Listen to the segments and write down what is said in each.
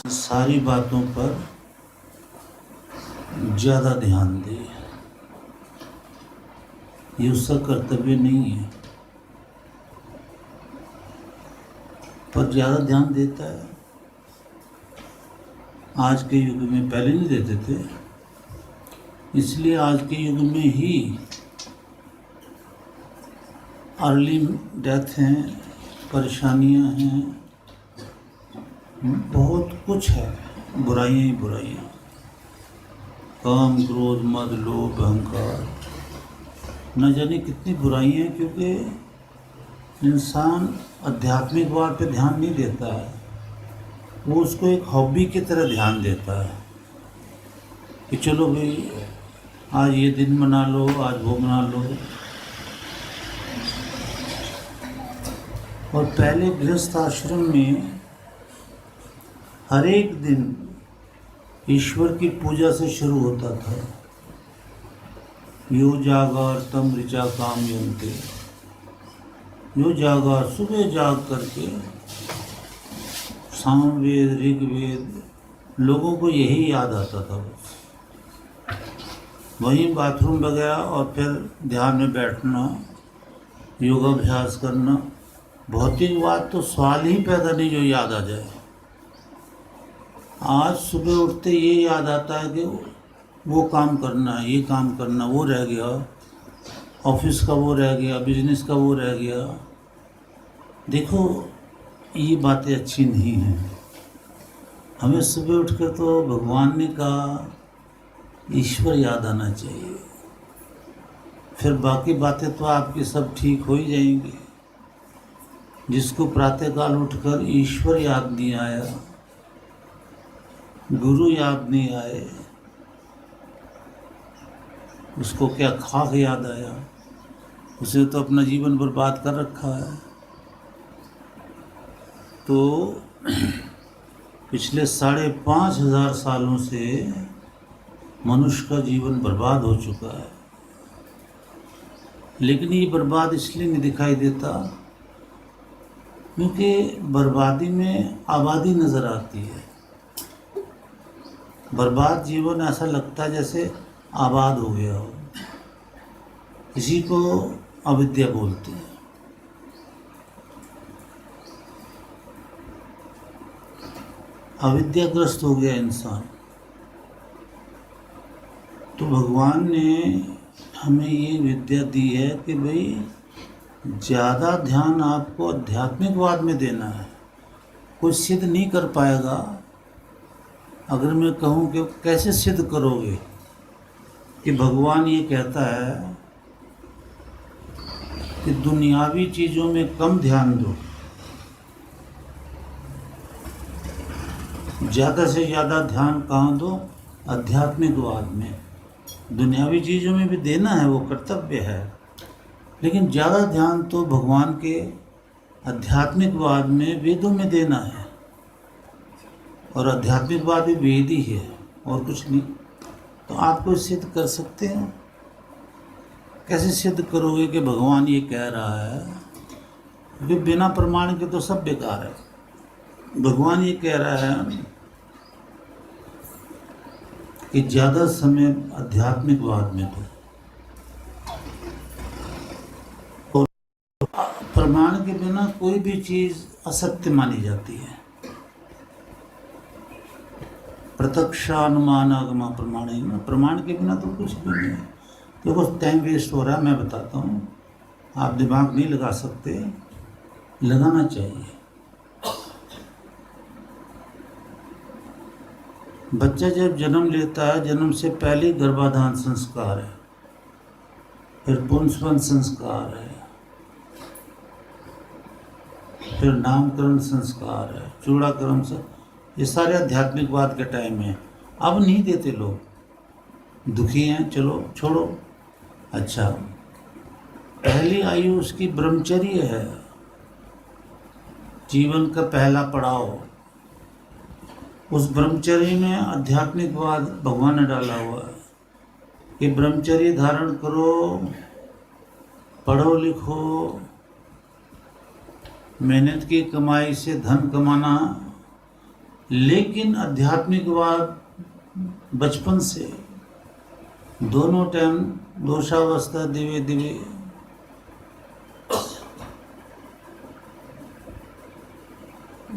सारी बातों पर ज़्यादा ध्यान दे। ये उसका कर्तव्य नहीं है, पर ज़्यादा ध्यान देता है। आज के युग में, पहले नहीं देते थे, इसलिए आज के युग में ही अर्ली डेथ हैं, परेशानियां हैं, बहुत कुछ है, बुराइयां ही बुराइयां, काम, क्रोध, मद, लोभ, अहंकार, न जाने कितनी बुराइयां हैं। क्योंकि इंसान आध्यात्मिकवाद पे ध्यान नहीं देता है, वो उसको एक हॉबी की तरह ध्यान देता है कि चलो भाई आज ये दिन मना लो, आज वो मना लो। और पहले गृहस्थ आश्रम में हर एक दिन ईश्वर की पूजा से शुरू होता था। यो जागार तम ऋचा काम यंते, यो जागार, सुबह जाग करके सामवेद, ऋग्वेद, लोगों को यही याद आता था बस। वहीं बाथरूम वगैरह और फिर ध्यान में बैठना, योगाभ्यास करना। भौतिकवाद तो सवाल ही पैदा नहीं जो याद आ जाए। आज सुबह उठते ये याद आता है कि वो काम करना है, ये काम करना, वो रह गया, ऑफिस का वो रह गया, बिजनेस का वो रह गया। देखो ये बातें अच्छी नहीं हैं। हमें सुबह उठकर तो भगवान ने कहा ईश्वर याद आना चाहिए, फिर बाकी बातें तो आपकी सब ठीक हो ही जाएंगी। जिसको प्रातःकाल उठकर ईश्वर याद नहीं आया, गुरु याद नहीं आए, उसको क्या खाक याद आया? उसे तो अपना जीवन बर्बाद कर रखा है। तो पिछले 5,500 सालों से मनुष्य का जीवन बर्बाद हो चुका है। लेकिन ये बर्बाद इसलिए नहीं दिखाई देता क्योंकि बर्बादी में आबादी नज़र आती है। बर्बाद जीवन ऐसा लगता है जैसे आबाद हो गया हो। इसी को अविद्या बोलते हैं। अविद्याग्रस्त हो गया इंसान। तो भगवान ने हमें ये विद्या दी है कि भाई ज़्यादा ध्यान आपको आध्यात्मिकवाद में देना है। कोई सिद्ध नहीं कर पाएगा। अगर मैं कहूँ कि कैसे सिद्ध करोगे कि भगवान ये कहता है कि दुनियावी चीज़ों में कम ध्यान दो, ज़्यादा से ज़्यादा ध्यान कहाँ दो? आध्यात्मिकवाद में। दुनियावी चीज़ों में भी देना है, वो कर्तव्य है, लेकिन ज़्यादा ध्यान तो भगवान के आध्यात्मिकवाद में, वेदों में देना है। और आध्यात्मिकवाद भी वेद ही है और कुछ नहीं। तो आपको सिद्ध कर सकते हैं। कैसे सिद्ध करोगे कि भगवान ये कह रहा है? क्योंकि बिना प्रमाण के तो सब बेकार है। भगवान ये कह रहा है कि ज़्यादा समय आध्यात्मिकवाद में दो। और प्रमाण के बिना कोई भी चीज़ असत्य मानी जाती है। प्रत्यक्षानुमानागमा प्रमाणेन, प्रमाण के बिना तो कुछ भी नहीं है। देखो टाइम वेस्ट हो रहा है, मैं बताता हूँ। आप दिमाग नहीं लगा सकते, लगाना चाहिए। बच्चा जब जन्म लेता है, जन्म से पहले गर्भाधान संस्कार है, फिर पुंसवन संस्कार है, फिर नामकरण संस्कार है, चूड़ाकरण से। ये सारे आध्यात्मिकवाद के टाइम है। अब नहीं देते लोग, दुखी हैं, चलो छोड़ो। अच्छा, पहली आयु उसकी ब्रह्मचर्य है, जीवन का पहला पड़ाव। उस ब्रह्मचर्य में आध्यात्मिकवाद भगवान ने डाला हुआ है कि ब्रह्मचर्य धारण करो, पढ़ो लिखो, मेहनत की कमाई से धन कमाना, लेकिन आध्यात्मिकवाद बचपन से दोनों टाइम दोषावस्था दिवे दिवे।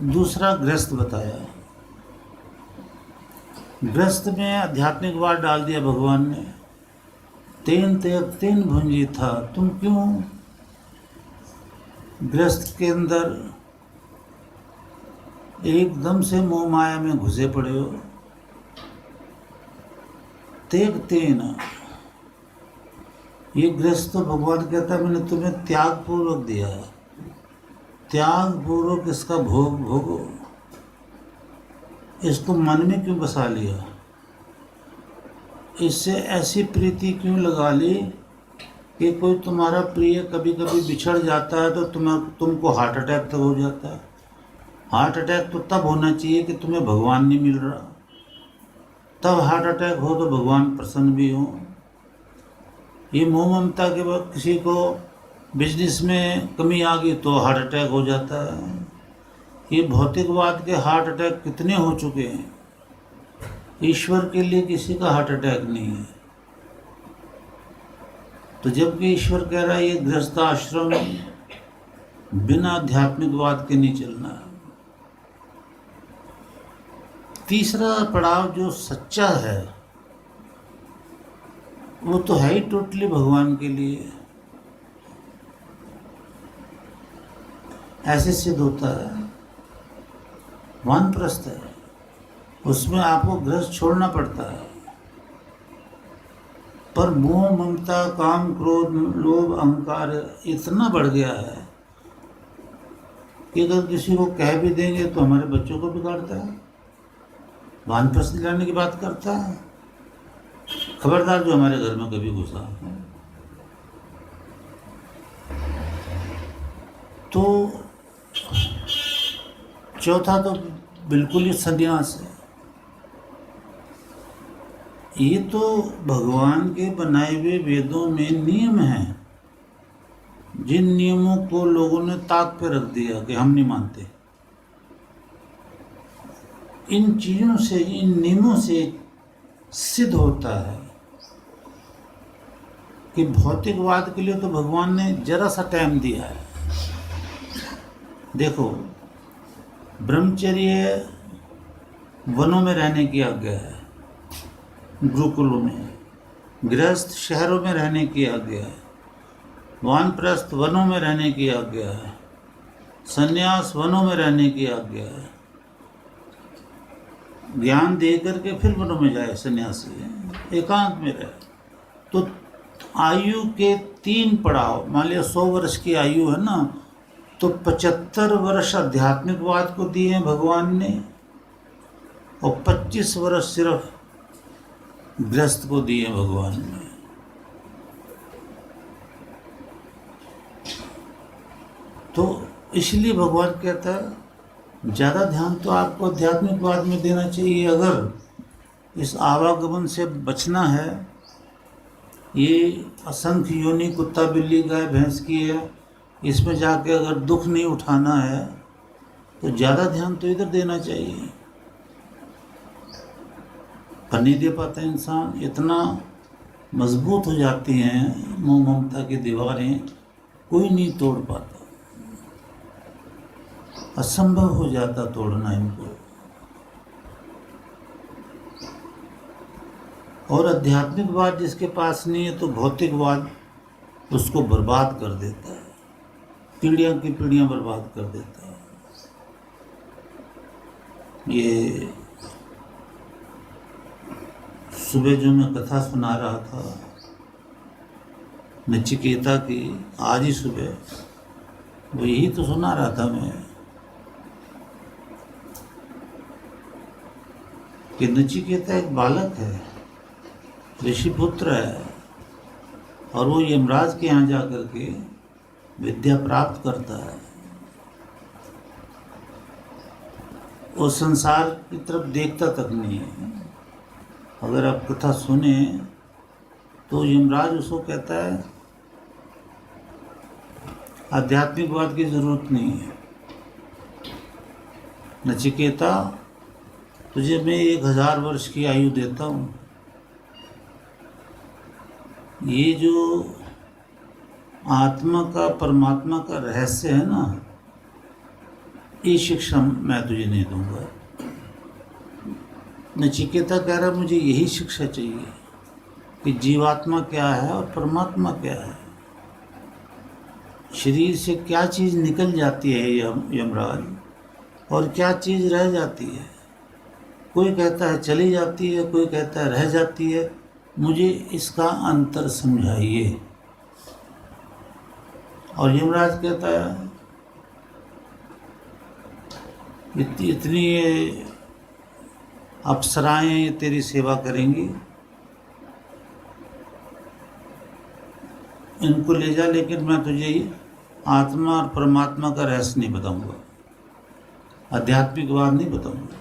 दूसरा गृहस्थ बताया, गृहस्थ में आध्यात्मिकवाद डाल दिया भगवान ने। तेन तेग तेन भुंजी था, तुम क्यों गृहस्थ के अंदर एकदम से मोह माया में घुसे पड़े हो। तेग तेन, ये गृहस्थ तो भगवान कहता है मैंने तुम्हें त्याग पूर्वक दिया है, त्याग पूर्वक इसका भोग भोगो। इसको मन में क्यों बसा लिया, इससे ऐसी प्रीति क्यों लगा ली कि कोई तुम्हारा प्रिय कभी कभी बिछड़ जाता है तो तुमको हार्ट अटैक तक हो जाता है। हार्ट अटैक तो तब होना चाहिए कि तुम्हें भगवान नहीं मिल रहा, तब हार्ट अटैक हो तो भगवान प्रसन्न भी हो। ये मोह ममता के वक्त किसी को बिजनेस में कमी आ गई तो हार्ट अटैक हो जाता है। ये भौतिकवाद के हार्ट अटैक कितने हो चुके हैं, ईश्वर के लिए किसी का हार्ट अटैक नहीं है। तो जबकि ईश्वर कह रहा है ये गृहस्थ आश्रम बिना आध्यात्मिकवाद के नहीं चलना है। तीसरा पड़ाव जो सच्चा है वो तो है ही टोटली भगवान के लिए। ऐसे सिद्ध होता है, वानप्रस्थ है, उसमें आपको गृहस्थ छोड़ना पड़ता है। पर मोह ममता काम क्रोध लोभ अहंकार इतना बढ़ गया है कि अगर किसी को कह भी देंगे तो हमारे बच्चों को बिगाड़ता है, वानप्रस्थ दिलाने की बात करता है। खबरदार जो हमारे घर में कभी घुसा। तो चौथा तो बिल्कुल ही संन्यास है। ये तो भगवान के बनाए हुए वेदों में नियम हैं, जिन नियमों को लोगों ने ताक पे रख दिया कि हम नहीं मानते। इन चीजों से, इन नियमों से सिद्ध होता है कि भौतिकवाद के लिए तो भगवान ने जरा सा टाइम दिया है। देखो, ब्रह्मचर्य वनों में रहने की आज्ञा है, गुरुकुलों में। गृहस्थ शहरों में रहने की आज्ञा है, वानप्रस्थ वनों में रहने की आज्ञा है, संन्यास वनों में रहने की आज्ञा है। ज्ञान दे करके फिर वनों में जाए सन्यासी, एकांत में रहे। तो आयु के 3 पड़ाव, मान लिया 100 वर्ष की आयु है ना, तो 75 वर्ष आध्यात्मिकवाद को दिए हैं भगवान ने और 25 वर्ष सिर्फ गृहस्थ को दिए भगवान ने। तो इसलिए भगवान कहता है ज़्यादा ध्यान तो आपको आध्यात्मिकवाद में देना चाहिए। अगर इस आवागमन से बचना है, ये असंख्य योनि कुत्ता बिल्ली गाय भैंस की है, इसमें जाके अगर दुख नहीं उठाना है तो ज़्यादा ध्यान तो इधर देना चाहिए। पर नहीं दे पाता इंसान, इतना मजबूत हो जाती हैं मोह ममता की दीवारें, कोई नहीं तोड़ पाता, असंभव हो जाता तोड़ना इनको। और आध्यात्मिकवाद जिसके पास नहीं है तो भौतिकवाद उसको बर्बाद कर देता है, पीढ़ियां की पीढ़ियां बर्बाद कर देता है। ये सुबह जो मैं कथा सुना रहा था नचिकेता की, आज ही सुबह, वो यही तो सुना रहा था मैं कि नचिकेता एक बालक है, ऋषिपुत्र है, और वो यमराज के यहाँ जा कर के विद्या प्राप्त करता है। वो संसार की तरफ देखता तक नहीं है। अगर आप कथा सुने तो यमराज उसको कहता है आध्यात्मिकवाद की जरूरत नहीं है, नचिकेता, तुझे मैं 1000 वर्ष की आयु देता हूँ। ये जो आत्मा का परमात्मा का रहस्य है ना, ये शिक्षा मैं तुझे नहीं दूंगा। नचिकेता कह रहा मुझे यही शिक्षा चाहिए कि जीवात्मा क्या है और परमात्मा क्या है। शरीर से क्या चीज़ निकल जाती है यमराज, और क्या चीज़ रह जाती है। कोई कहता है चली जाती है, कोई कहता है रह जाती है। मुझे इसका अंतर समझाइए। और यमराज कहता है इतनी ये अप्सराएं तेरी सेवा करेंगी, इनको ले जा, लेकिन मैं तुझे आत्मा और परमात्मा का रहस्य नहीं बताऊंगा, आध्यात्मिक बात नहीं बताऊंगा।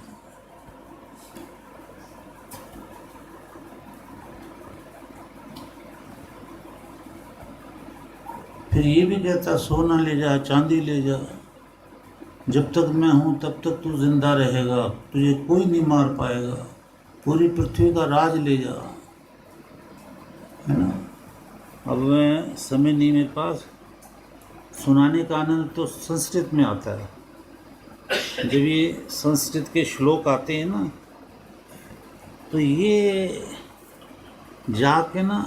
फिर ये भी कहता सोना ले जा, चांदी ले जा, जब तक मैं हूँ तब तक तू जिंदा रहेगा, तुझे कोई नहीं मार पाएगा। पूरी पृथ्वी का राज ले जा, है ना। अब मैं समय नहीं मेरे पास, सुनाने का आनंद तो संस्कृत में आता है। जब ये संस्कृत के श्लोक आते हैं ना, तो ये जाके ना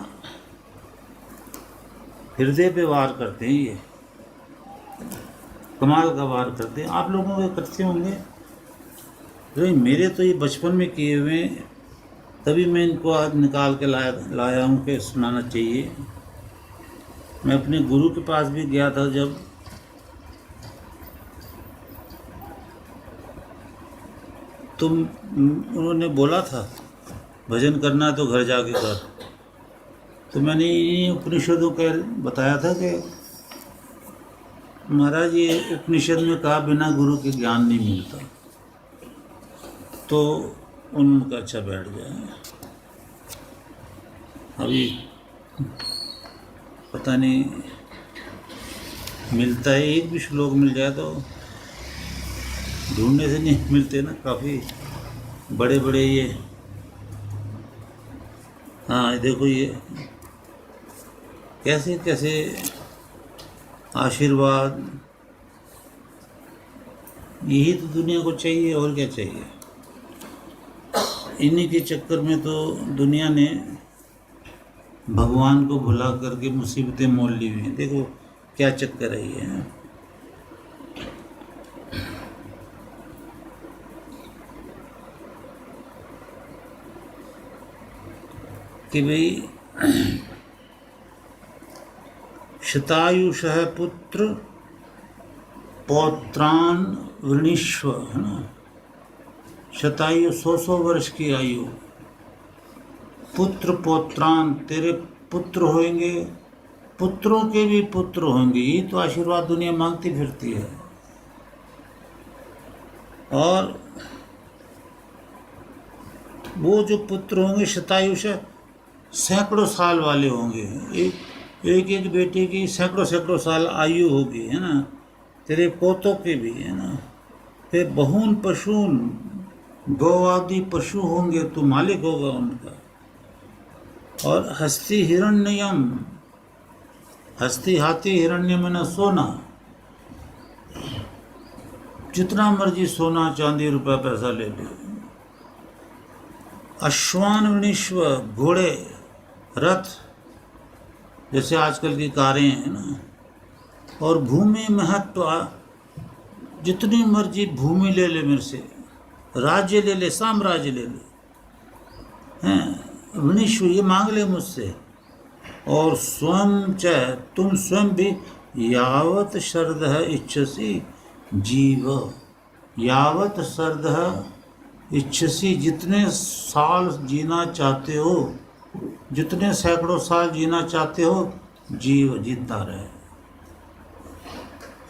हृदय पे वार करते हैं, ये कमाल का वार करते हैं। आप लोगों के करते होंगे, तो मेरे तो ये बचपन में किए हुए, तभी मैं इनको आज निकाल के लाया हूँ कि सुनाना चाहिए। मैं अपने गुरु के पास भी गया था जब, तो उन्होंने बोला था भजन करना है तो घर जाके कर। तो मैंने इन्हीं उपनिषदों का बताया था कि महाराज ये उपनिषद में कहा बिना गुरु के ज्ञान नहीं मिलता। तो उनका अच्छा बैठ जाए। अभी पता नहीं मिलता है, एक भी श्लोक मिल जाए तो, ढूंढने से नहीं मिलते ना, काफ़ी बड़े बड़े ये। हाँ देखो ये कैसे कैसे आशीर्वाद, यही तो दुनिया को चाहिए, और क्या चाहिए। इन्हीं के चक्कर में तो दुनिया ने भगवान को भुला करके मुसीबतें मोल ली हुई हैं। देखो क्या चक्कर है ये। कि भाई शतायुषः पुत्र पौत्रान वृणीष्व, है ना। शतायु 100 वर्ष की आयु, पुत्र पौत्रान, तेरे पुत्र होंगे, पुत्रों के भी पुत्र होंगे। ये तो आशीर्वाद दुनिया मांगती फिरती है। और वो जो पुत्र होंगे शतायुष, सैकड़ों साल वाले होंगे। एक बेटे की सैकड़ों साल आयु होगी, है ना। तेरे पोतों के भी, है ना। फिर बहून पशून, गौ आदि पशु होंगे, तू मालिक होगा उनका। और हस्ती हिरण्यम, हस्ती हाथी, हिरण्य में सोना, जितना मर्जी सोना चांदी रुपया पैसा ले ले। अश्वान वृणीष्व, घोड़े, रथ, जैसे आजकल की कारें हैं ना। और भूमि महत्व, जितनी मर्जी भूमि ले ले मेरे से, राज्य ले ले, साम्राज्य ले ले, हैं वृणीष्व, ये मांग ले मुझसे। और स्वयं च, तुम स्वयं भी यावत शरदः इच्छसि जीव, यावत शरदः इच्छसि, जितने साल जीना चाहते हो, जितने सैकड़ों साल जीना चाहते हो, जीव, जिंदा रहे।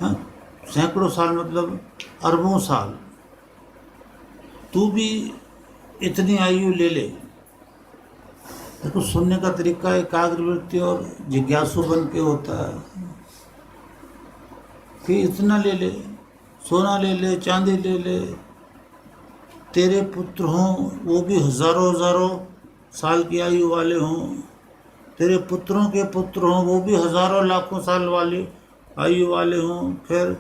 हाँ, सैकड़ों साल मतलब अरबों साल। तू भी इतनी आयु ले ले। देखो सुनने का तरीका एकाग्रवृत्ति और जिज्ञासु बन के होता है कि इतना ले ले, सोना ले ले, चांदी ले ले, तेरे पुत्र हों वो भी हजारों हजारों साल की आयु वाले हों, तेरे पुत्रों के पुत्र हों वो भी हजारों लाखों साल वाले आयु वाले हों, फिर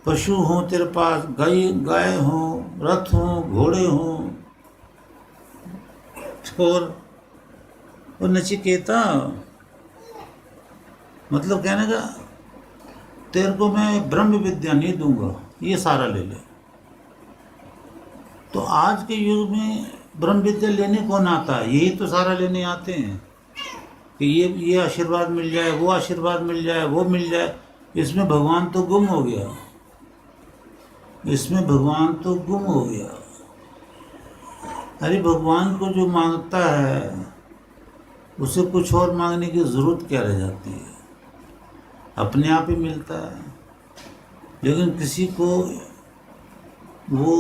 पशु हों तेरे पास, गाय हों, रथ हों, घोड़े हों। और नचिकेता, मतलब कहने का तेरे को मैं ब्रह्म विद्या नहीं दूंगा, ये सारा ले ले। तो आज के युग में ब्रह्म विद्या लेने कौन आता है? यही तो सारा लेने आते हैं कि ये आशीर्वाद मिल जाए, वो आशीर्वाद मिल जाए, वो मिल जाए। इसमें भगवान तो गुम हो गया, इसमें भगवान तो गुम हो गया। अरे भगवान को जो मांगता है उसे कुछ और मांगने की जरूरत क्या रह जाती है, अपने आप ही मिलता है। लेकिन किसी को वो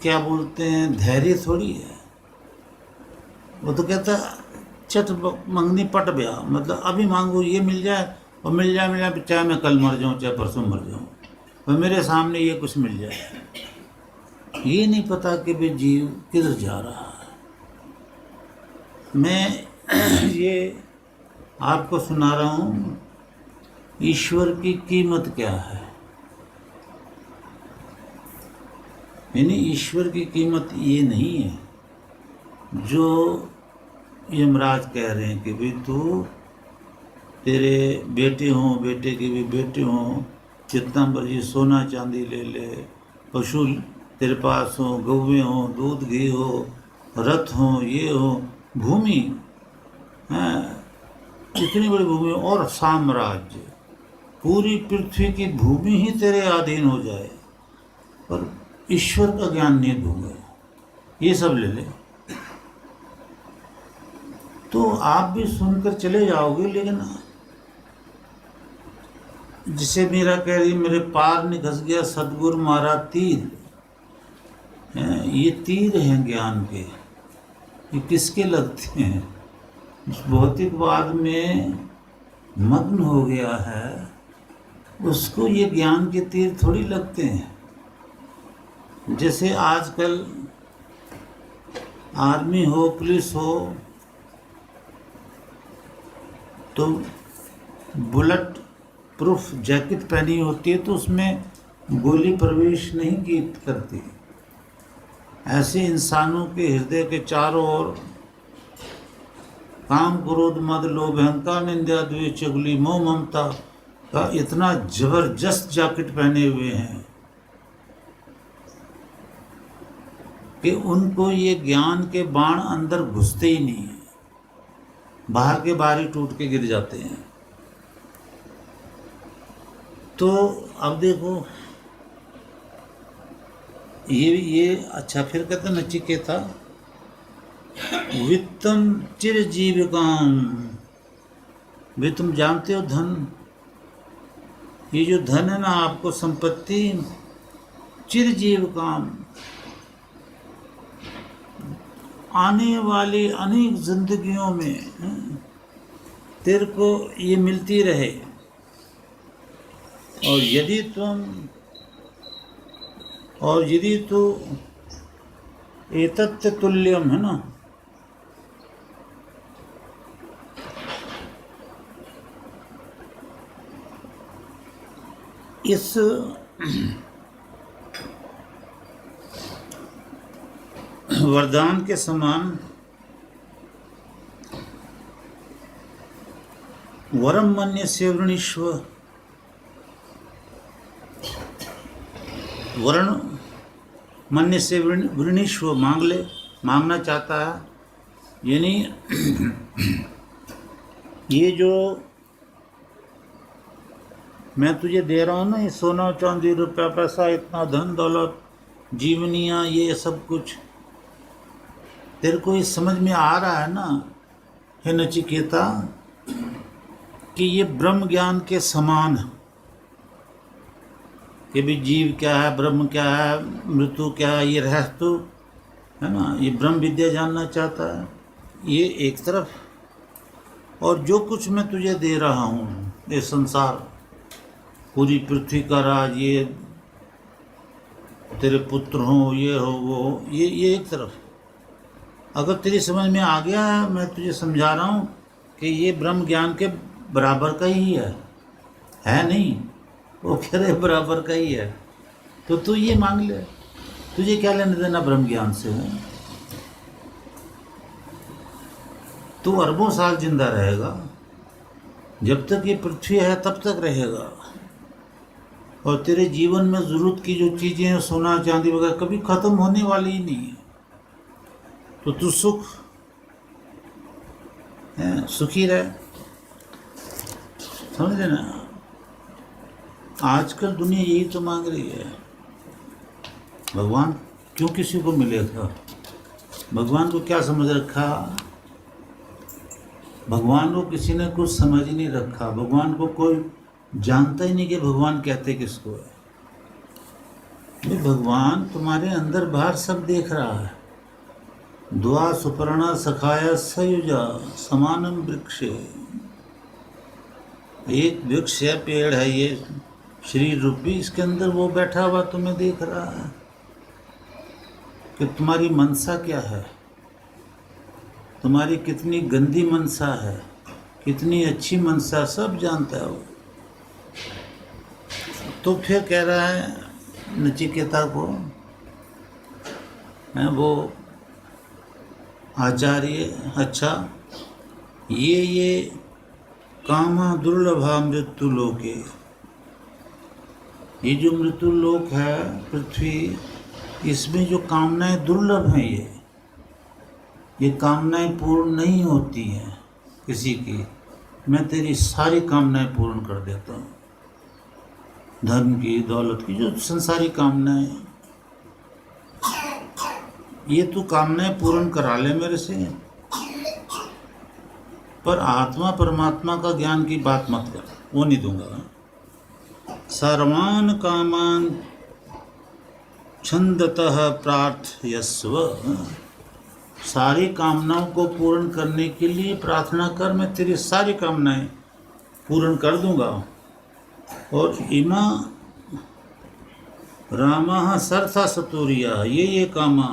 क्या बोलते हैं, धैर्य थोड़ी है। वो तो कहता चट मंगनी पट गया, मतलब अभी मांगो ये मिल जाए, और मिल जाए चाहे मैं कल मर जाऊं चाहे परसों मर जाऊं, और मेरे सामने ये कुछ मिल जाए। ये नहीं पता कि भाई जीव किधर जा रहा है। मैं ये आपको सुना रहा हूँ ईश्वर की कीमत क्या है। यानी ईश्वर की कीमत ये नहीं है जो यमराज कह रहे हैं कि भाई तू, तेरे बेटे हों, बेटे के भी बेटे हों, जितना मर्जी सोना चांदी ले ले, पशु तेरे पास हो, गौवें हों, दूध घी हो, रथ हो, ये हो, भूमि है, इतनी बड़ी भूमि और साम्राज्य, पूरी पृथ्वी की भूमि ही तेरे अधीन हो जाए, पर ईश्वर का ज्ञान नहीं दूंगा, ये सब ले ले, तो आप भी सुनकर चले जाओगे। लेकिन जिसे मेरा कह रही, मेरे पार ने घस गया सदगुरु मारा तीर, ये तीर हैं ज्ञान के, ये किसके लगते हैं? उस भौतिकवाद में मग्न हो गया है उसको ये ज्ञान के तीर थोड़ी लगते हैं। जैसे आजकल आर्मी हो, पुलिस हो, तो बुलेट प्रूफ जैकेट पहनी होती है तो उसमें गोली प्रवेश नहीं की करती। ऐसे इंसानों के हृदय के चारों ओर काम, क्रोध, मद, लोभ, अहंकार, निंदा, द्वेष, चुगली, मोह, ममता का इतना जबरदस्त जैकेट पहने हुए हैं कि उनको ये ज्ञान के बाण अंदर घुसते ही नहीं है, बाहर के बाहर ही टूट के गिर जाते हैं। तो अब देखो ये अच्छा, फिर कहते हैं नचिकेता वित्तम चिरजीविकाम, वे तुम जानते हो धन, ये जो धन है ना आपको संपत्ति, चिरजीविकाम, आने वाली अनेक जिंदगियों में तेरे को ये मिलती रहे। और यदि तू एतत् तुल्यम है ना, इस वरदान के समान वरम मन्य से वृणीश्व, वर्ण मन्य से वृणीश्व, मांग ले, मांगना चाहता है। यानी ये जो मैं तुझे दे रहा हूँ ना, ये सोना चांदी रुपया पैसा, इतना धन दौलत, जीवनियाँ, ये सब कुछ तेरे को ये समझ में आ रहा है ना हे नचिकेता कि ये ब्रह्म ज्ञान के समान है कि भी जीव क्या है, ब्रह्म क्या है, मृत्यु क्या है, ये रहस्य है ना, ये ब्रह्म विद्या जानना चाहता है, ये एक तरफ। और जो कुछ मैं तुझे दे रहा हूँ, ये संसार, पूरी पृथ्वी का राज, ये तेरे पुत्र हो, ये हो, वो हो, ये एक तरफ। अगर तेरी समझ में आ गया है, मैं तुझे समझा रहा हूँ कि ये ब्रह्म ज्ञान के बराबर का ही है नहीं, वो कह रहे बराबर का ही है, तो तू ये मांग ले, तुझे क्या लेना देना ब्रह्म ज्ञान से है? तू अरबों साल जिंदा रहेगा, जब तक ये पृथ्वी है तब तक रहेगा, और तेरे जीवन में जरूरत की जो चीजें हैं, सोना चांदी वगैरह, कभी खत्म होने वाली ही नहीं है। तो तू सुखी रहे, समझ रहे ना? आजकल दुनिया यही तो मांग रही है। भगवान क्यों किसी को मिलेगा? भगवान को क्या समझ रखा? भगवान को किसी ने कुछ समझ ही नहीं रखा। भगवान को कोई जानता ही नहीं कि भगवान कहते किसको है। ये भगवान तुम्हारे अंदर बाहर सब देख रहा है। द्वा सुपर्णा सखाया सयुजा समानम वृक्षे। एक वृक्ष है, पेड़ है, ये शरीर रूपी, इसके अंदर वो बैठा हुआ तुम्हें देख रहा है कि तुम्हारी मनसा क्या है, तुम्हारी कितनी गंदी मनसा है, कितनी अच्छी मनसा, सब जानता है वो। तो फिर कह रहा है नचिकेता को, है वो आचार्य, अच्छा ये कामा दुर्लभा मृत्यु लोके, ये जो मृत्यु लोक है पृथ्वी, इसमें जो कामनाएं दुर्लभ हैं, ये कामनाएं पूर्ण नहीं होती हैं किसी की। मैं तेरी सारी कामनाएं पूर्ण कर देता हूँ, धन की, दौलत की, जो संसारी कामनाएं, ये तू कामनाएं पूर्ण करा ले मेरे से, पर आत्मा परमात्मा का ज्ञान की बात मत कर, वो नहीं दूंगा। सर्वान कामान छंदतः प्रार्थयस्व, सारी कामनाओं को पूर्ण करने के लिए प्रार्थना कर, मैं तेरी सारी कामनाएं पूर्ण कर दूंगा। और इमा रामा सर्था सतूरिया, ये कामा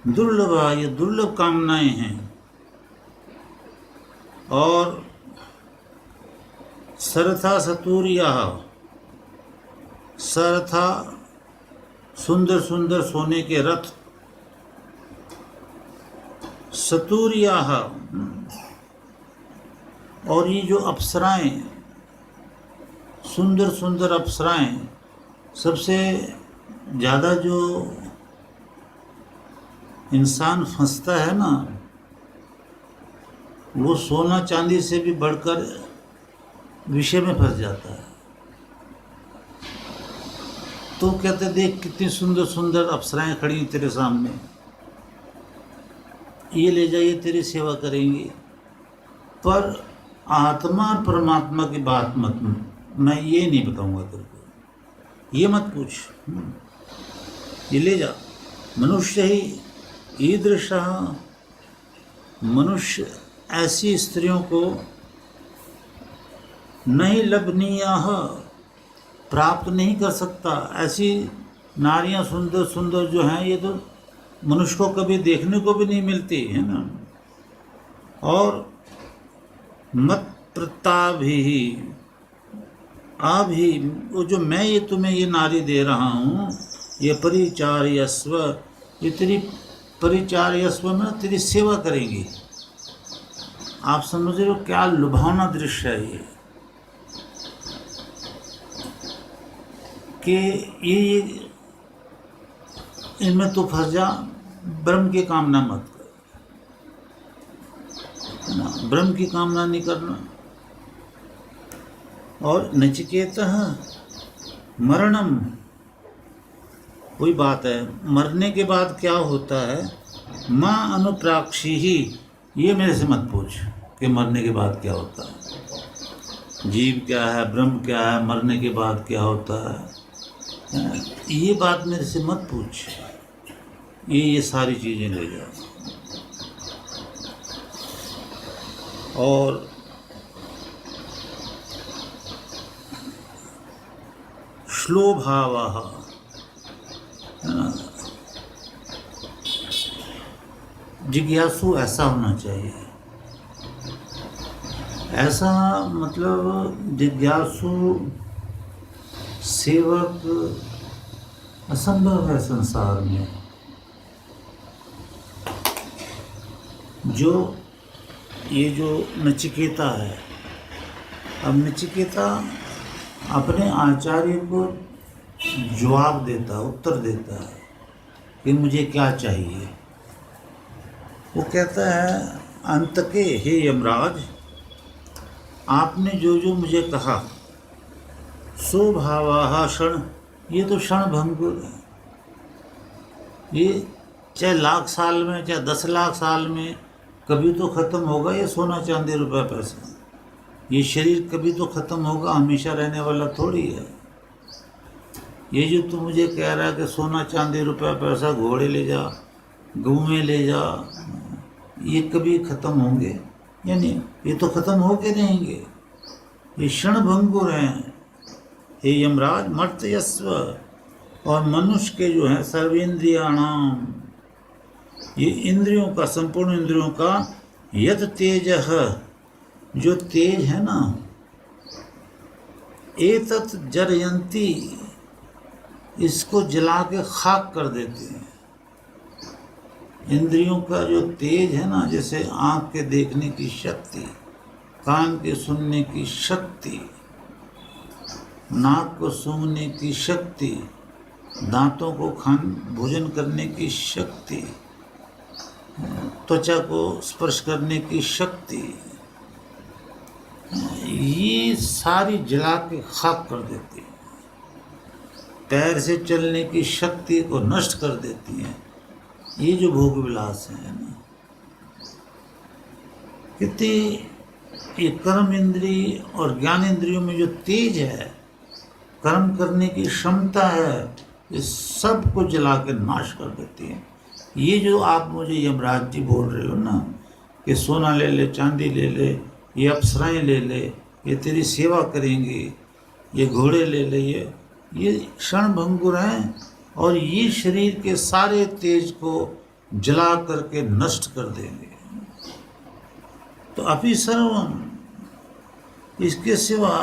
दुर्लभा, ये दुर्लभ कामनाएं हैं। और सरथा सतूरिया, सरथा सुंदर सुंदर सोने के रथ, सतूरिया, और ये जो अप्सराएं, सुंदर सुंदर अप्सराएं, सबसे ज़्यादा जो इंसान फंसता है ना, वो सोना चांदी से भी बढ़कर विषय में फंस जाता है। तो कहते देख कितनी सुंदर सुंदर अप्सराएं खड़ी तेरे सामने, ये ले जाइए, तेरी सेवा करेंगी, पर आत्मा और परमात्मा की बात मत, मैं ये नहीं बताऊंगा तेरे को, ये मत पूछ, ये ले जा। मनुष्य ही ईदृश, मनुष्य ऐसी स्त्रियों को नहीं लभनीय, प्राप्त नहीं कर सकता। ऐसी नारियां सुंदर सुंदर जो हैं, ये तो मनुष्य को कभी देखने को भी नहीं मिलती है ना। और मत प्रताभी, अभी वो जो मैं ये तुम्हें ये नारी दे रहा हूँ, ये परिचार्यस्व, ये तेरी परिचार्यस्व में तेरी सेवा करेंगी। आप समझ रहे हो क्या लुभावना दृश्य है ये, कि ये इनमें तो फंस जा, ब्रह्म की कामना मत कर, है ना, ब्रह्म की कामना नहीं करना। और नचिकेता मरणम, कोई बात है, मरने के बाद क्या होता है, माँ अनुप्राक्षी ही, ये मेरे से मत पूछ कि मरने के बाद क्या होता है, जीव क्या है, ब्रह्म क्या है, मरने के बाद क्या होता है, ये बात मेरे से मत पूछ, ये सारी चीज़ें ले जाओ। और श्लोभावः, है ना। जिज्ञासु ऐसा होना चाहिए, ऐसा मतलब जिज्ञासु सेवक असंभव है संसार में। जो ये जो नचिकेता है, अब नचिकेता अपने आचार्य को जवाब देता, उत्तर देता है कि मुझे क्या चाहिए। वो कहता है अंत के, हे यमराज, आपने जो जो मुझे कहा सो भावाहा क्षण, ये तो क्षण भंगुर है। ये चाहे लाख साल में, चाहे 10 लाख साल में कभी तो ख़त्म होगा ये सोना चांदी रुपया पैसा। ये शरीर कभी तो ख़त्म होगा, हमेशा रहने वाला थोड़ी है। ये जो तू मुझे कह रहा है कि सोना चांदी रुपया पैसा, घोड़े ले जा, गऊँ ले जा, ये कभी ख़त्म होंगे? यानी ये तो ख़त्म होके रहेंगे, ये क्षण भंगुर हैं। हे यमराज, मर्त्यस्व, और मनुष्य के जो है सर्वेंद्रियाणाम, ये इंद्रियों का, संपूर्ण इंद्रियों का, यत तेज, जो तेज है ना, एतत् जरयंती, इसको जला के खाक कर देते हैं। इंद्रियों का जो तेज है ना, जैसे आँख के देखने की शक्ति, कान के सुनने की शक्ति, नाक को सूंघने की शक्ति, दांतों को भोजन करने की शक्ति, त्वचा को स्पर्श करने की शक्ति, ये सारी जला के खाक कर देती है। पैर से चलने की शक्ति को नष्ट कर देती हैं। ये जो भोग विलास है ना, कितनी ये कर्म इंद्रिय और ज्ञान इंद्रियों में जो तेज है, कर्म करने की क्षमता है, ये सब को जला के नाश कर देती है। ये जो आप मुझे यमराज जी बोल रहे हो ना कि सोना ले ले, चांदी ले ले, ये अप्सराएं ले ले, ये तेरी सेवा करेंगी, ये घोड़े ले ले, ये क्षण भंगुर हैं और ये शरीर के सारे तेज को जला करके नष्ट कर देंगे। तो अपि सर्वम, इसके सिवा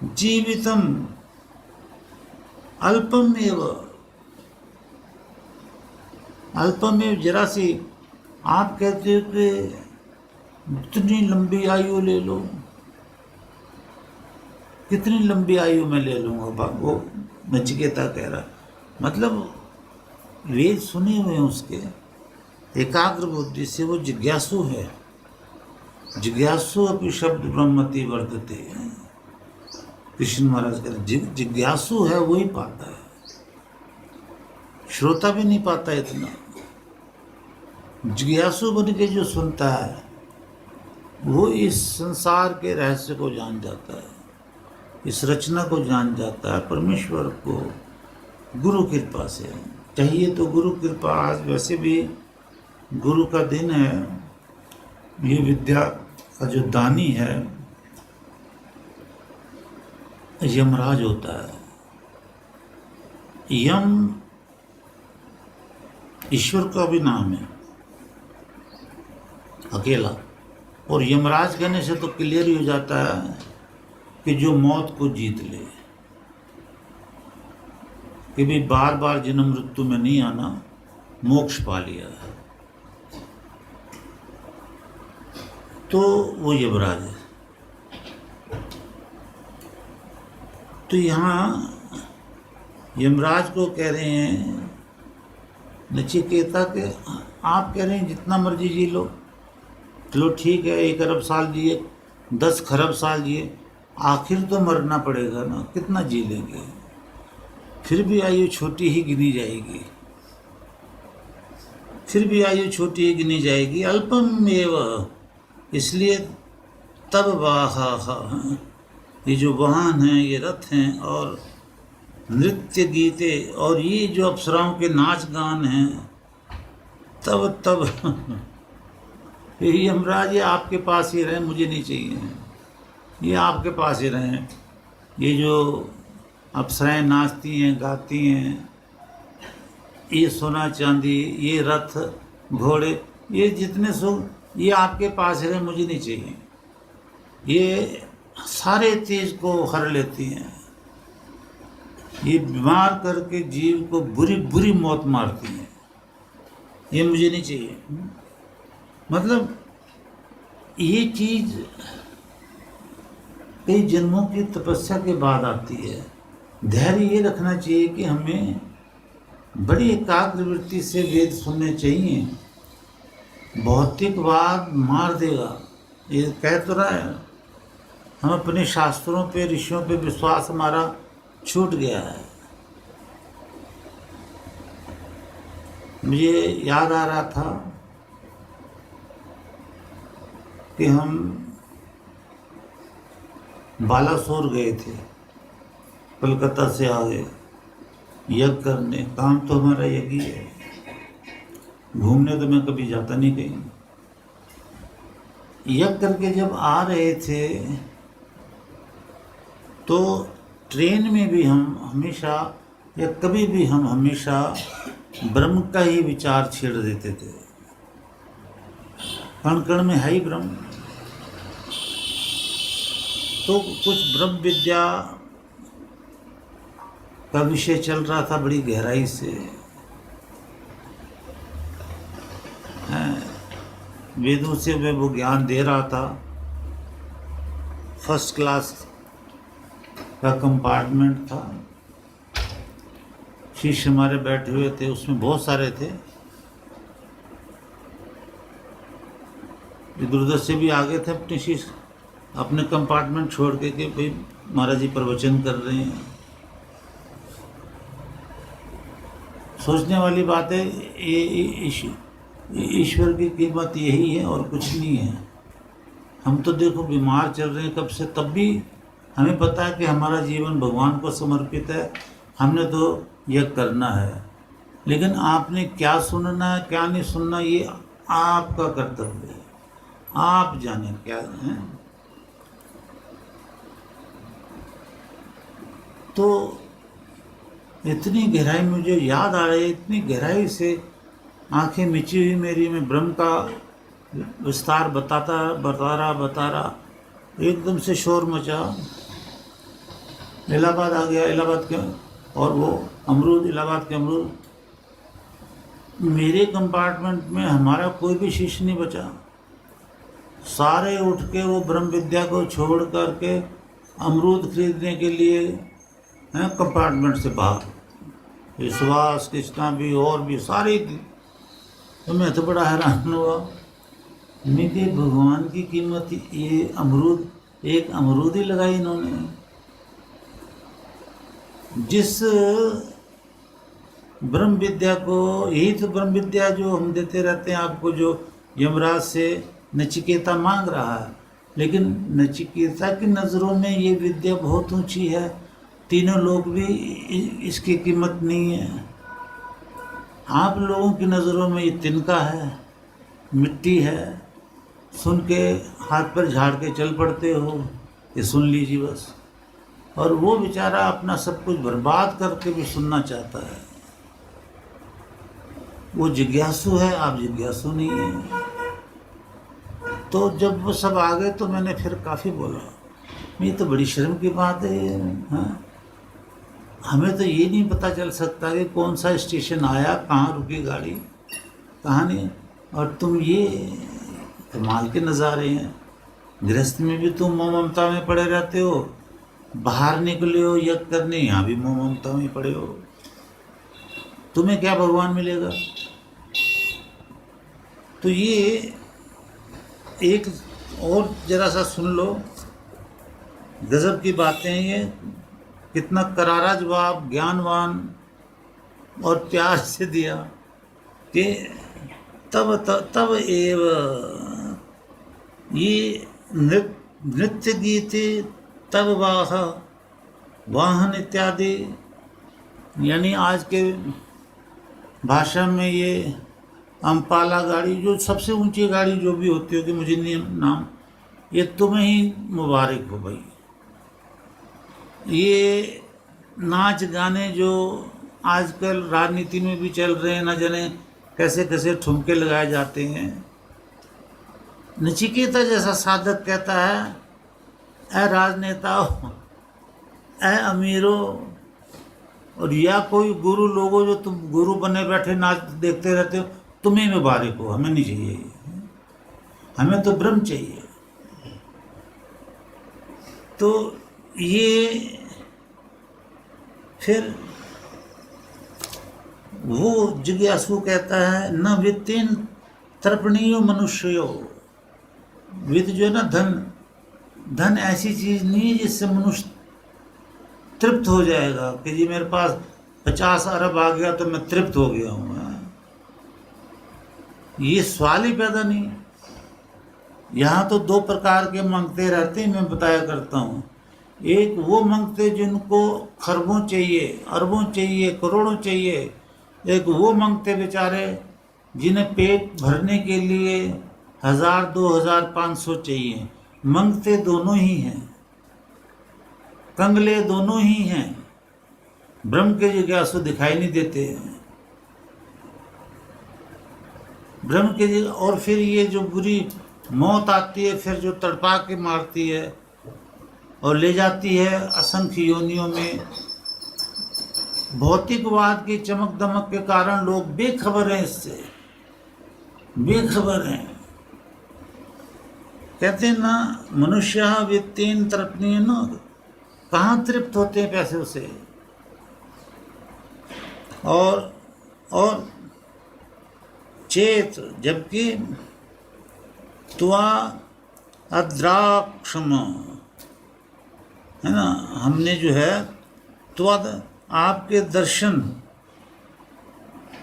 जीवितम अल्पमेव, अल्पमेव जरा सी। आप कहते हो कि इतनी लंबी आयु ले लो, कितनी लंबी आयु में ले लूँगा, वो नचिकेता कह रहा। मतलब वेद सुने हुए हैं उसके, एकाग्र बुद्धि से वो जिज्ञासु है। जिज्ञासु अपनी शब्द ब्रह्मति वर्तते हैं, कृष्ण महाराज कहते जिज्ञासु है वही पाता है, श्रोता भी नहीं पाता इतना। जिज्ञासु बन के जो सुनता है वो इस संसार के रहस्य को जान जाता है, इस रचना को जान जाता है, परमेश्वर को गुरु कृपा से। चाहिए तो गुरु कृपा। आज वैसे भी गुरु का दिन है, ये विद्या का जो दानी है यमराज होता है। यम ईश्वर का भी नाम है अकेला, और यमराज कहने से तो क्लियर ही हो जाता है कि जो मौत को जीत ले, कि भी बार बार जन्म मृत्यु में नहीं आना, मोक्ष पा लिया है, तो वो यमराज है। तो यहाँ यमराज को कह रहे हैं नचिकेता के, आप कह रहे हैं जितना मर्जी जी लो, चलो ठीक है, 1 अरब साल जिए, 10 खरब साल जिए, आखिर तो मरना पड़ेगा ना, कितना जी लेंगे, फिर भी आयु छोटी ही गिनी जाएगी, फिर भी आयु छोटी ही गिनी जाएगी। अल्पम एव, इसलिए तब वाहा, ये जो वाहन हैं, ये रथ हैं, और नृत्य गीते, और ये जो अप्सराओं के नाच गान हैं, तब ये यमराज, ये आपके पास ही रहें, मुझे नहीं चाहिए, ये आपके पास ही रहें। ये जो अप्सराएं नाचती हैं, गाती हैं, ये सोना चांदी, ये रथ घोड़े, ये जितने सुख ये आपके पास है, मुझे नहीं चाहिए। ये सारे चीज को हर लेती हैं। ये बीमार करके जीव को बुरी बुरी मौत मारती हैं। ये मुझे नहीं चाहिए। मतलब ये चीज कई जन्मों की तपस्या के बाद आती है। धैर्य ये रखना चाहिए कि हमें बड़ी एकाग्र वृत्ति से वेद सुनने चाहिए। भौतिकवाद मार देगा, ये कह तो रहा है। हम अपने शास्त्रों पे, ऋषियों पे विश्वास हमारा छूट गया है। मुझे याद आ रहा था कि हम बालासोर गए थे, कलकत्ता से आ गए यज्ञ करने। काम तो हमारा यज्ञ ही है, घूमने तो मैं कभी जाता नहीं कहीं। यज्ञ करके जब आ रहे थे तो ट्रेन में भी हम हमेशा, या कभी भी हम हमेशा ब्रह्म का ही विचार छेड़ देते थे। कण कण में है ही ब्रह्म। तो कुछ ब्रह्म विद्या का विषय चल रहा था बड़ी गहराई से। वेदों से वे वो ज्ञान दे रहा था। फर्स्ट क्लास का कंपार्टमेंट था। शिष्य हमारे बैठे हुए थे, उसमें बहुत सारे थे। इधर उधर से भी आगे थे अपने शिष्य, अपने कंपार्टमेंट छोड़ के कि भाई महाराज जी प्रवचन कर रहे हैं। सोचने वाली बात है, ये ईश्वर की कीमत यही है और कुछ नहीं है। हम तो देखो बीमार चल रहे हैं कब से, तब भी हमें पता है कि हमारा जीवन भगवान को समर्पित है, हमने तो यह करना है। लेकिन आपने क्या सुनना है क्या नहीं सुनना, ये आपका कर्तव्य है। आप जाने क्या है। तो इतनी गहराई मुझे याद आ रही है, इतनी गहराई से आंखें मिची हुई मेरी, मैं ब्रह्म का विस्तार बता रहा। एकदम से शोर मचा। इलाहाबाद आ गया, इलाहाबाद के और वो अमरूद, इलाहाबाद के अमरूद। मेरे कंपार्टमेंट में हमारा कोई भी शिष्य नहीं बचा। सारे उठ के वो ब्रह्म विद्या को छोड़ करके अमरूद खरीदने के लिए हैं कंपार्टमेंट से बाहर। विश्वास कृष्णा भी और भी सारी थी। तो मैं तो बड़ा हैरान हुआ। मेरे भगवान की कीमत ये अमरूद, एक अमरूद ही लगाई इन्होंने। जिस ब्रह्म विद्या को, यही तो ब्रह्म विद्या जो हम देते रहते हैं आपको, जो यमराज से नचिकेता मांग रहा है। लेकिन नचिकेता की नज़रों में ये विद्या बहुत ऊंची है, तीनों लोग भी इसकी कीमत नहीं है। आप लोगों की नज़रों में ये तिनका है, मिट्टी है, सुन के हाथ पर झाड़ के चल पड़ते हो, ये सुन लीजिए बस। और वो बेचारा अपना सब कुछ बर्बाद करके भी सुनना चाहता है। वो जिज्ञासु है, आप जिज्ञासु नहीं है। तो जब वो सब आ गए तो मैंने फिर काफ़ी बोला, ये तो बड़ी शर्म की बात है। हाँ, हमें तो ये नहीं पता चल सकता कि कौन सा स्टेशन आया, कहाँ रुकी गाड़ी, कहाँ नहीं। और तुम ये कमाल के नज़ारे हैं। गृहस्थ में भी तुम मोह ममता में पड़े रहते हो, बाहर निकले हो यज्ञ करने, यहाँ भी मोह ममता में पड़े हो। तुम्हें क्या भगवान मिलेगा। तो ये एक और जरा सा सुन लो, गजब की बातें हैं ये। कितना करारा जवाब ज्ञानवान और प्यार से दिया कि तब एव ये नृत्य गीते तब वाहन इत्यादि, यानी आज के भाषा में ये अम्पाला गाड़ी, जो सबसे ऊंची गाड़ी जो भी होती होगी, मुझे नहीं नाम, ये तुम्हें ही मुबारक हो भाई। ये नाच गाने जो आजकल राजनीति में भी चल रहे हैं, न जाने कैसे कैसे ठुमके लगाए जाते हैं। नचिकेता जैसा साधक कहता है, ऐ राजनेताओं, ऐ अमीरों, और या कोई गुरु लोगों जो तुम गुरु बने बैठे नाच देखते रहते हो, तुम्हें मुबारक हो, हमें नहीं चाहिए, हमें तो ब्रह्म चाहिए। तो ये फिर वो जिज्ञासु कहता है, न वित्तेन तर्पणीयो मनुष्यो। वित्त जो है ना, धन ऐसी चीज नहीं है जिससे मनुष्य तृप्त हो जाएगा कि जी मेरे पास 50 अरब आ गया तो मैं तृप्त हो गया हूं। ये सवाल ही पैदा नहीं। यहाँ तो दो प्रकार के मांगते रहते हैं, मैं बताया करता हूँ। एक वो मांगते जिनको खरबों चाहिए, अरबों चाहिए, करोड़ों चाहिए। एक वो मांगते बेचारे जिन्हें पेट भरने के लिए 1000, 2000, 500 चाहिए। मांगते दोनों ही हैं, कंगले दोनों ही हैं। ब्रह्म के जिज्ञासु दिखाई नहीं देते हैं। ब्रह्म के और फिर ये जो बुरी मौत आती है, फिर जो तड़पा के मारती है और ले जाती है असंख्य योनियों में। भौतिकवाद की चमक दमक के कारण लोग बेखबर हैं, इससे बेखबर हैं। कहते हैं ना, मनुष्य वित्तेन तृप्तिः न, कहाँ तृप्त होते हैं पैसों से। और चेत, जबकि त्वा अद्राक्षम, है ना, हमने जो है त्वा आपके दर्शन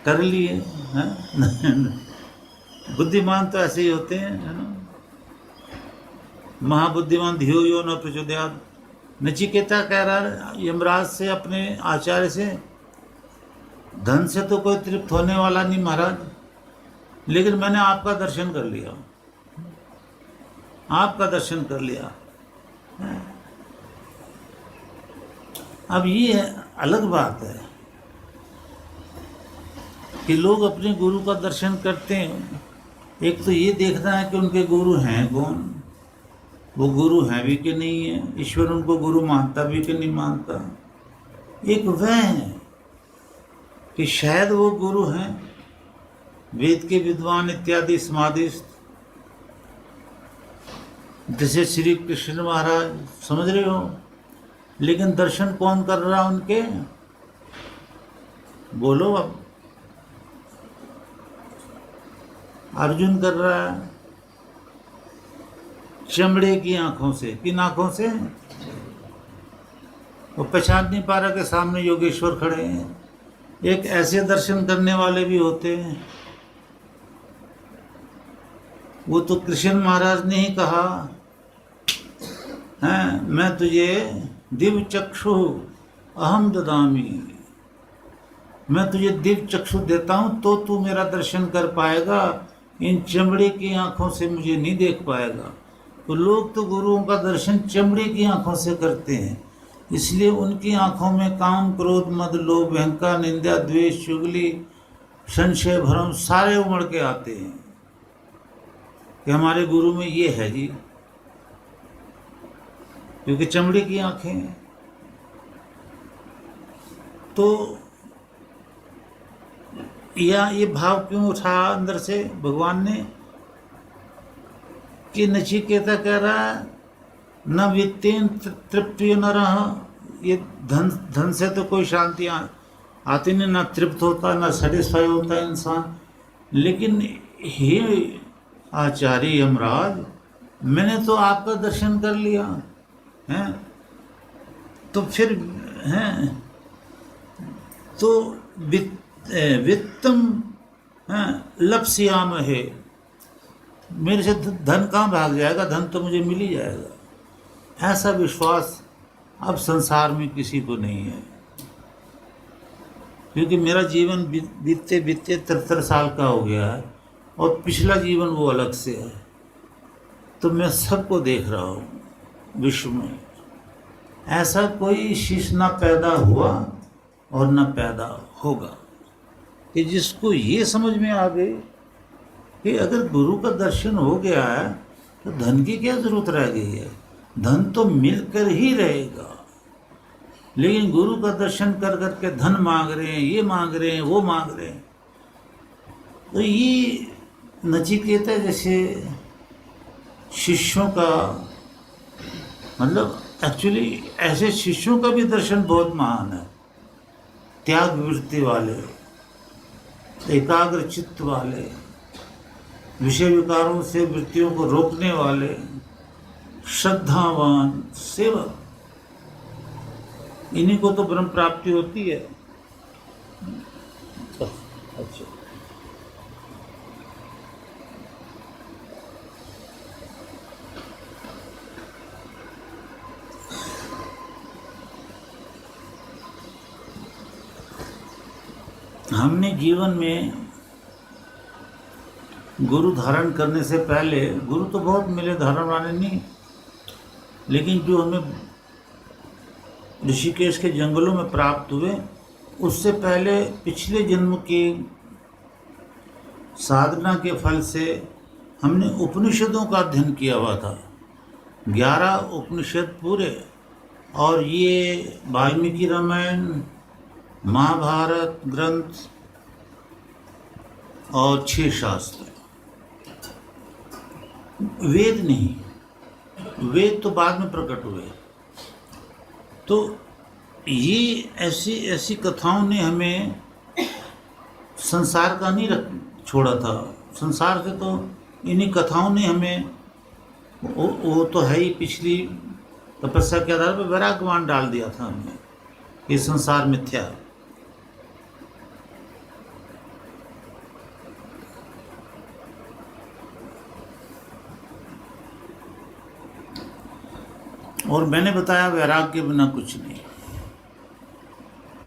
कर लिए हैं। बुद्धिमान तो ऐसे ही होते हैं, है ना। महाबुद्धिमान धियो यो न प्रचोदयात्। नचिकेता कह रहा है यमराज से, अपने आचार्य से, धन से तो कोई तृप्त होने वाला नहीं महाराज, लेकिन मैंने आपका दर्शन कर लिया, आपका दर्शन कर लिया। अब ये अलग बात है कि लोग अपने गुरु का दर्शन करते हैं। एक तो ये देखना है कि उनके गुरु हैं कौन, वो गुरु हैं भी कि नहीं है, ईश्वर उनको गुरु मानता भी कि नहीं मानता। एक वह है कि शायद वो गुरु हैं, वेद के विद्वान इत्यादि समाधिस्थ, जैसे श्री कृष्ण महाराज, समझ रहे हो। लेकिन दर्शन कौन कर रहा उनके, बोलो अब। अर्जुन कर रहा है चमड़े की आंखों से। किन आंखों से? वो पहचान नहीं पा रहा कि सामने योगेश्वर खड़े हैं। एक ऐसे दर्शन करने वाले भी होते हैं। वो तो कृष्ण महाराज ने ही कहा है, मैं तुझे दिव्य चक्षु अहम ददामी, मैं तुझे दिव्य चक्षु देता हूं तो तू मेरा दर्शन कर पाएगा, इन चमड़े की आंखों से मुझे नहीं देख पाएगा। तो लोग तो गुरुओं का दर्शन चमड़े की आंखों से करते हैं, इसलिए उनकी आंखों में काम, क्रोध, मद, लोभ, अहंकार, निंदा, द्वेष, चुगली, संशय, भ्रम सारे उमड़ के आते हैं कि हमारे गुरु में ये है जी, क्योंकि चमड़ी की आंखें हैं। तो या ये भाव क्यों उठा अंदर से भगवान ने कि नचिकेता कह रहा है न वित्तेन तृप्ति न रहा। ये धन से तो कोई शांति आती नहीं, ना तृप्त होता, ना सेटिस्फाई होता है इंसान। लेकिन हे आचार्य यमराज, मैंने तो आपका दर्शन कर लिया है, तो फिर हैं तो वित्तम लप्स्याम है, मेरे से धन कहाँ भाग जाएगा, धन तो मुझे मिल ही जाएगा। ऐसा विश्वास अब संसार में किसी को नहीं है, क्योंकि मेरा जीवन बीतते बीतते 73 साल का हो गया है और पिछला जीवन वो अलग से है। तो मैं सबको देख रहा हूँ विश्व में। ऐसा कोई शिष्य ना पैदा हुआ और न पैदा होगा। कि जिसको ये समझ में आ गई कि अगर गुरु का दर्शन हो गया है तो धन की क्या जरूरत रह गई है, धन तो मिलकर ही रहेगा। लेकिन गुरु का दर्शन कर करके धन मांग रहे हैं, ये मांग रहे हैं, वो मांग रहे हैं। तो ये नचिकेता जैसे शिष्यों का, मतलब एक्चुअली ऐसे शिष्यों का भी दर्शन बहुत महान है। त्याग वृत्ति वाले, एकाग्र चित्त वाले, विषय विकारों से वृत्तियों को रोकने वाले, श्रद्धावान सेवक, इन्हीं को तो ब्रह्म प्राप्ति होती है। अच्छा, हमने जीवन में गुरु धारण करने से पहले, गुरु तो बहुत मिले धारण वाले नहीं, लेकिन जो हमें ऋषिकेश के जंगलों में प्राप्त हुए, उससे पहले पिछले जन्म की साधना के फल से हमने उपनिषदों का अध्ययन किया हुआ था। 11 उपनिषद पूरे, और ये वाल्मीकि रामायण, महाभारत ग्रंथ और 6 शास्त्र। वेद नहीं, वेद तो बाद में प्रकट हुए। तो ये ऐसी ऐसी कथाओं ने हमें संसार का नहीं छोड़ा था। संसार से तो इन्हीं कथाओं ने हमें, वो तो है ही, पिछली तपस्या के आधार पर वैराग्यवान डाल दिया था हमें, ये संसार मिथ्या है। और मैंने बताया वैराग्य के बिना कुछ नहीं।